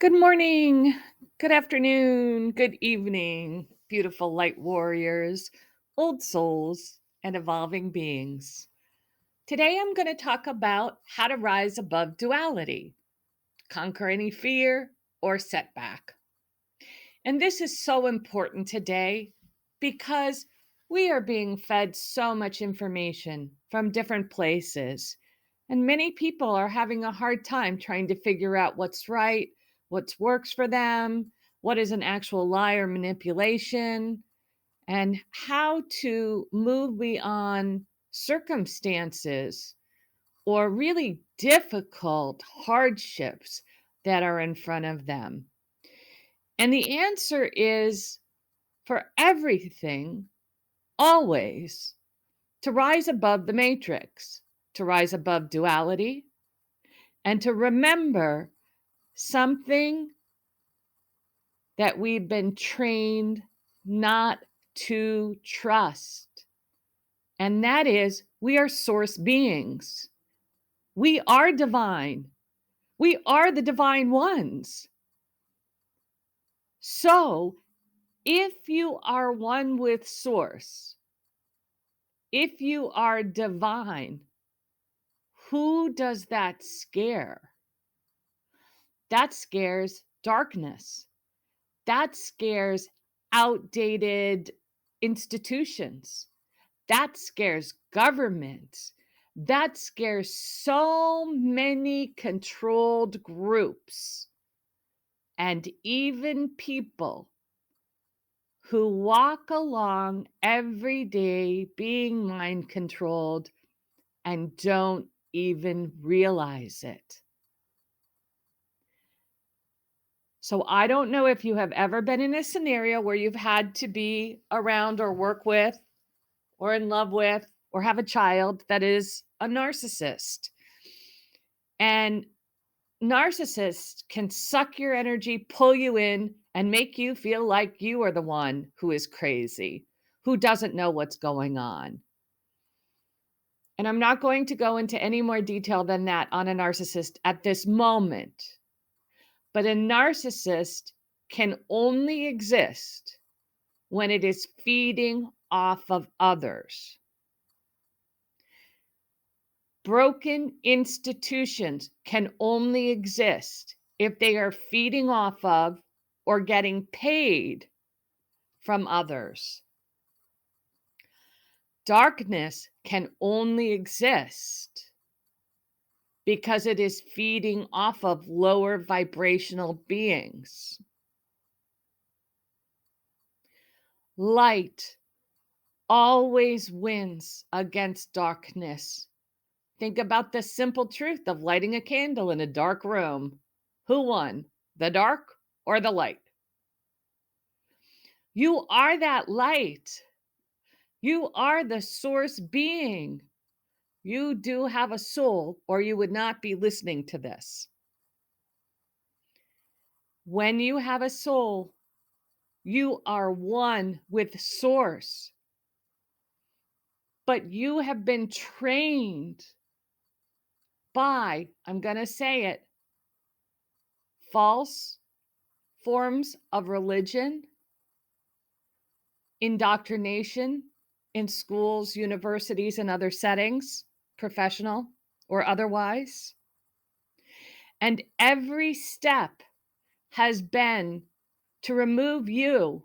Good morning, good afternoon, good evening, beautiful light warriors, old souls, and evolving beings. Today I'm going to talk about how to rise above duality, conquer any fear or setback. And this is so important today because we are being fed so much information from different places. And many people are having a hard time trying to figure out what's right, what works for them, what is an actual lie or manipulation, and how to move beyond circumstances or really difficult hardships that are in front of them. And the answer is for everything, always, to rise above the matrix, to rise above duality, and to remember something that we've been trained not to trust. And that is, we are source beings. We are divine. We are the divine ones. So, if you are one with source, if you are divine, who does that scare? That scares darkness. That scares outdated institutions. That scares governments. That scares so many controlled groups and even people who walk along every day being mind controlled and don't even realize it. So I don't know if you have ever been in a scenario where you've had to be around or work with or in love with or have a child that is a narcissist. And narcissists can suck your energy, pull you in, and make you feel like you are the one who is crazy, who doesn't know what's going on. And I'm not going to go into any more detail than that on a narcissist at this moment. But a narcissist can only exist when it is feeding off of others. Broken institutions can only exist if they are feeding off of or getting paid from others. Darkness can only exist because it is feeding off of lower vibrational beings. Light always wins against darkness. Think about the simple truth of lighting a candle in a dark room. Who won, the dark or the light? You are that light. You are the source being. You do have a soul, or you would not be listening to this. When you have a soul, you are one with source. But you have been trained by, I'm going to say it, false forms of religion, indoctrination in schools, universities, and other settings, professional or otherwise. And every step has been to remove you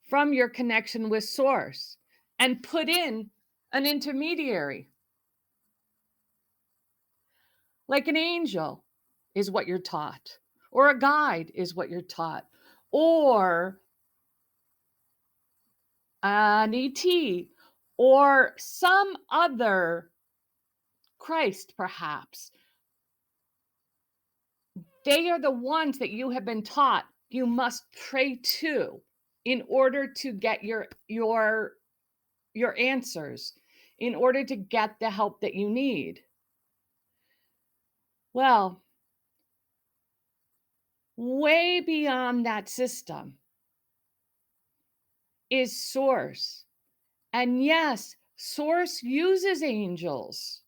from your connection with source and put in an intermediary. Like an angel is what you're taught, or a guide is what you're taught, or an ET, or some other Christ, perhaps. They are the ones that you have been taught you must pray to in order to get your answers, in order to get the help that you need. Well, way beyond that system is source. And yes, source uses angels.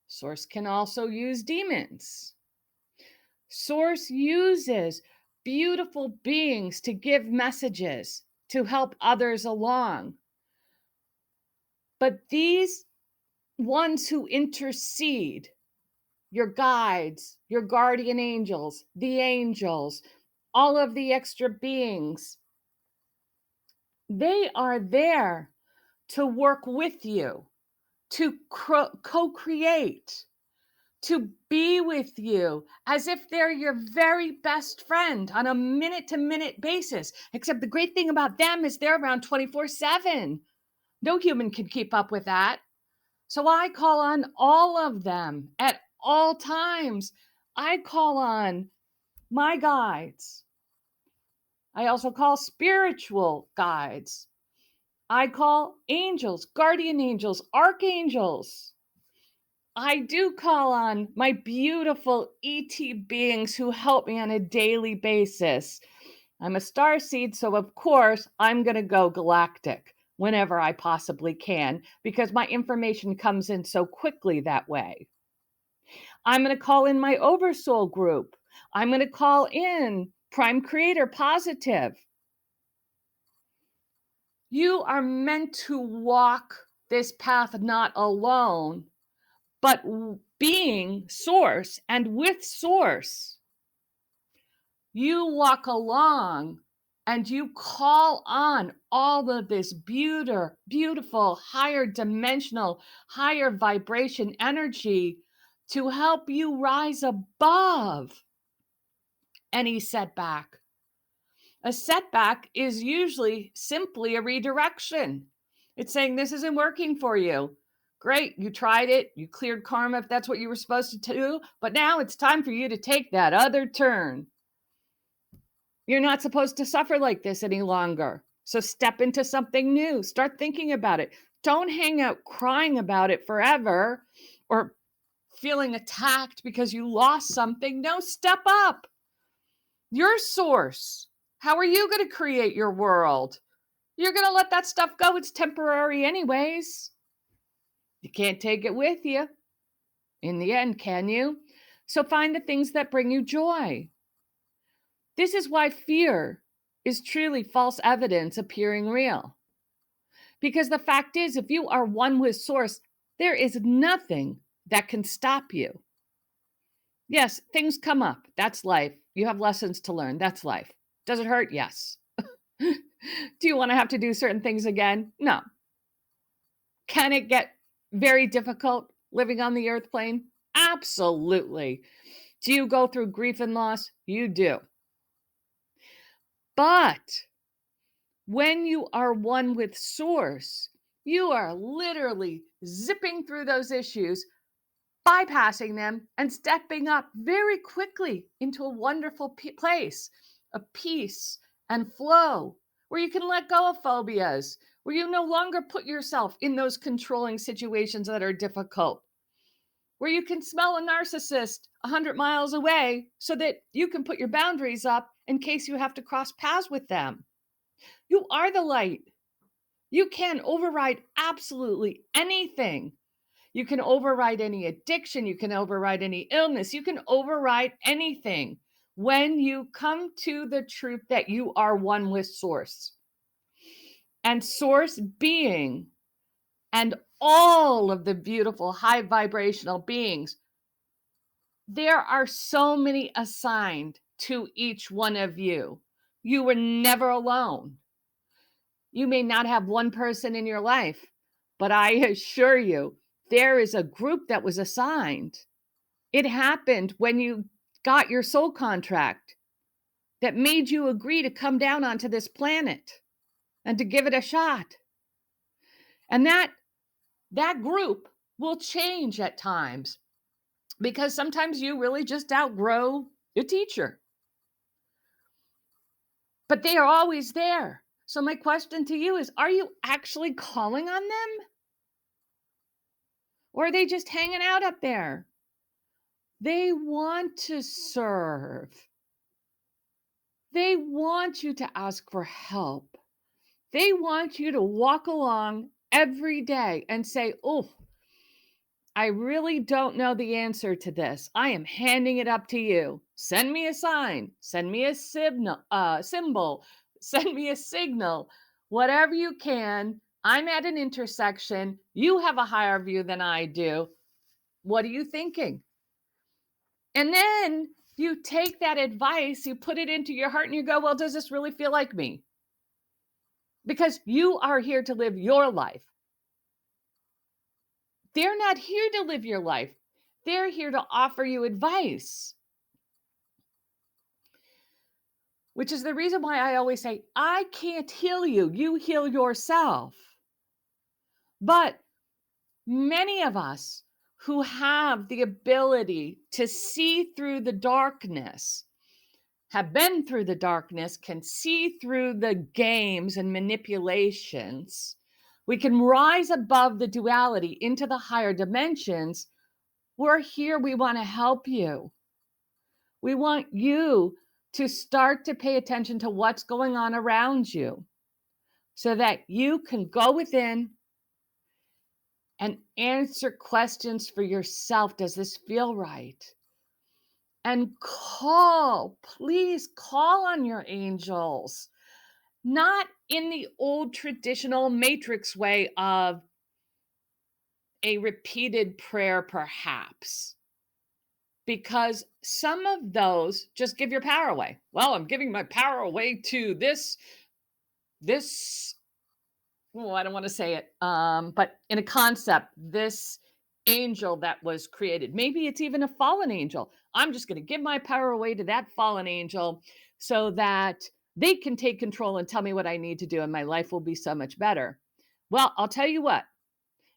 Source can also use demons. Source uses beautiful beings to give messages to help others along. But these ones who intercede, your guides, your guardian angels, the angels, all of the extra beings, they are there to work with you, to co-create, to be with you as if they're your very best friend on a minute-to-minute basis. Except the great thing about them is they're around 24/7. No human can keep up with that. So I call on all of them at all times. I call on my guides. I also call spiritual guides. I call angels, guardian angels, archangels. I do call on my beautiful ET beings who help me on a daily basis. I'm a starseed, so of course I'm going to go galactic whenever I possibly can because my information comes in so quickly that way. I'm going to call in my oversoul group. I'm going to call in Prime Creator Positive. You are meant to walk this path not alone, but being source and with source. You walk along and you call on all of this beautiful, higher dimensional, higher vibration energy to help you rise above any setback. A setback is usually simply a redirection. It's saying this isn't working for you. Great, you tried it, you cleared karma if that's what you were supposed to do, but now it's time for you to take that other turn. You're not supposed to suffer like this any longer. So step into something new. Start thinking about it. Don't hang out crying about it forever or feeling attacked because you lost something. No, step up. Your source. How are you going to create your world? You're going to let that stuff go. It's temporary anyways. You can't take it with you in the end, can you? So find the things that bring you joy. This is why fear is truly false evidence appearing real. Because the fact is, if you are one with source, there is nothing that can stop you. Yes, things come up. That's life. You have lessons to learn. That's life. Does it hurt? Yes. Do you want to have to do certain things again? No. Can it get very difficult living on the earth plane? Absolutely. Do you go through grief and loss? You do. But when you are one with source, you are literally zipping through those issues, bypassing them, and stepping up very quickly into a wonderful place of peace and flow, where you can let go of phobias, where you no longer put yourself in those controlling situations that are difficult, where you can smell a narcissist 100 miles away so that you can put your boundaries up in case you have to cross paths with them. You are the light. You can override absolutely anything. You can override any addiction. You can override any illness. You can override anything when you come to the truth that you are one with source. And source being and all of the beautiful high vibrational beings, there are so many assigned to each one of you. You were never alone. You may not have one person in your life, but I assure you, there is a group that was assigned. It happened when you got your soul contract that made you agree to come down onto this planet and to give it a shot. And that group will change at times because sometimes you really just outgrow your teacher. But they are always there. So my question to you is, are you actually calling on them? Or are they just hanging out up there? They want to serve. They want you to ask for help. They want you to walk along every day and say, oh, I really don't know the answer to this. I am handing it up to you. Send me a sign, send me a symbol, send me a signal, whatever you can. I'm at an intersection. You have a higher view than I do. What are you thinking? And then you take that advice, you put it into your heart, and you go, well, does this really feel like me? Because you are here to live your life. They're not here to live your life. They're here to offer you advice. Which is the reason why I always say, I can't heal you. You heal yourself. But many of us who have the ability to see through the darkness, have been through the darkness, can see through the games and manipulations. We can rise above the duality into the higher dimensions. We're here. We want to help you. We want you to start to pay attention to what's going on around you so that you can go within and answer questions for yourself. Does this feel right? And please call on your angels, not in the old traditional matrix way of a repeated prayer, perhaps, because some of those just give your power away. Well, I'm giving my power away to this, oh, I don't want to say it, but in a concept, this angel that was created, maybe it's even a fallen angel. I'm just going to give my power away to that fallen angel so that they can take control and tell me what I need to do, and my life will be so much better. Well, I'll tell you what,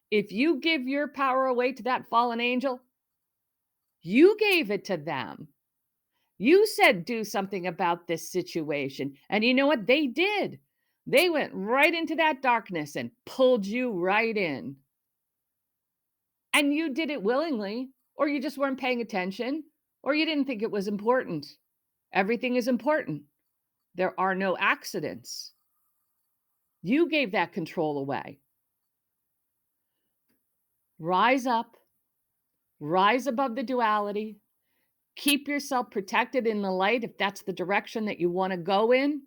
if you give your power away to that fallen angel, you gave it to them. You said, do something about this situation. And you know what? They did. They went right into that darkness and pulled you right in. And you did it willingly, or you just weren't paying attention, or you didn't think it was important. Everything is important. There are no accidents. You gave that control away. Rise up, rise above the duality, keep yourself protected in the light if that's the direction that you want to go in.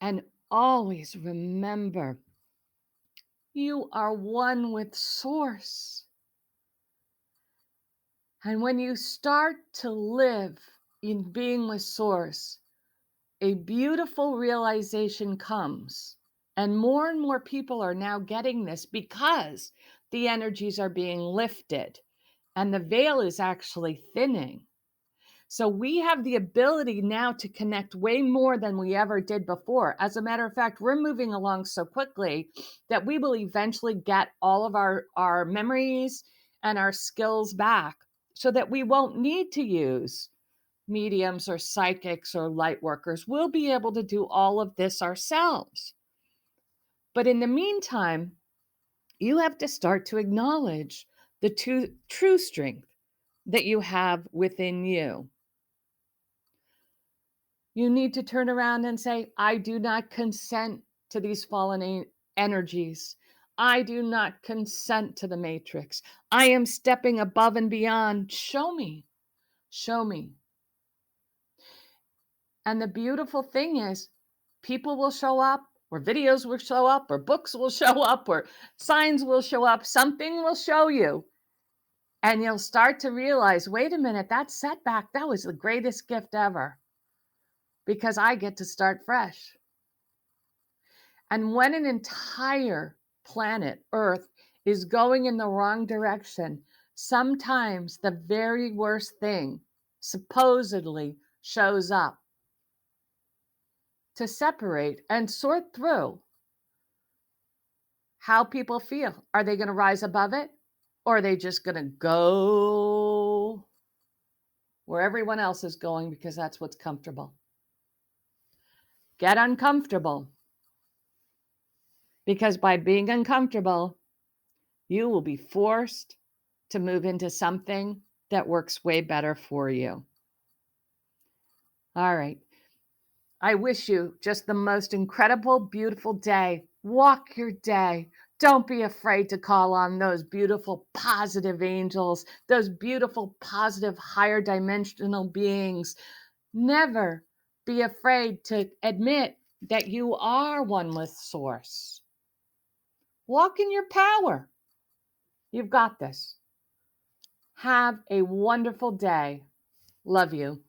And always remember, you are one with Source. And when you start to live in being with Source, a beautiful realization comes. And more people are now getting this because the energies are being lifted and the veil is actually thinning. So we have the ability now to connect way more than we ever did before. As a matter of fact, we're moving along so quickly that we will eventually get all of our memories and our skills back so that we won't need to use mediums or psychics or light workers. We'll be able to do all of this ourselves. But in the meantime, you have to start to acknowledge the true strength that you have within you. You need to turn around and say, I do not consent to these fallen energies. I do not consent to the matrix. I am stepping above and beyond. Show me. Show me. And the beautiful thing is, people will show up, or videos will show up, or books will show up, or signs will show up. Something will show you. And you'll start to realize, wait a minute, that setback, that was the greatest gift ever. Because I get to start fresh. And when an entire planet, Earth, is going in the wrong direction, sometimes the very worst thing supposedly shows up to separate and sort through how people feel. Are they going to rise above it? Or are they just going to go where everyone else is going because that's what's comfortable? Get uncomfortable. Because by being uncomfortable, you will be forced to move into something that works way better for you. All right. I wish you just the most incredible, beautiful day. Walk your day. Don't be afraid to call on those beautiful positive angels, those beautiful positive higher dimensional beings. Never be afraid to admit that you are one with Source. Walk in your power. You've got this. Have a wonderful day. Love you.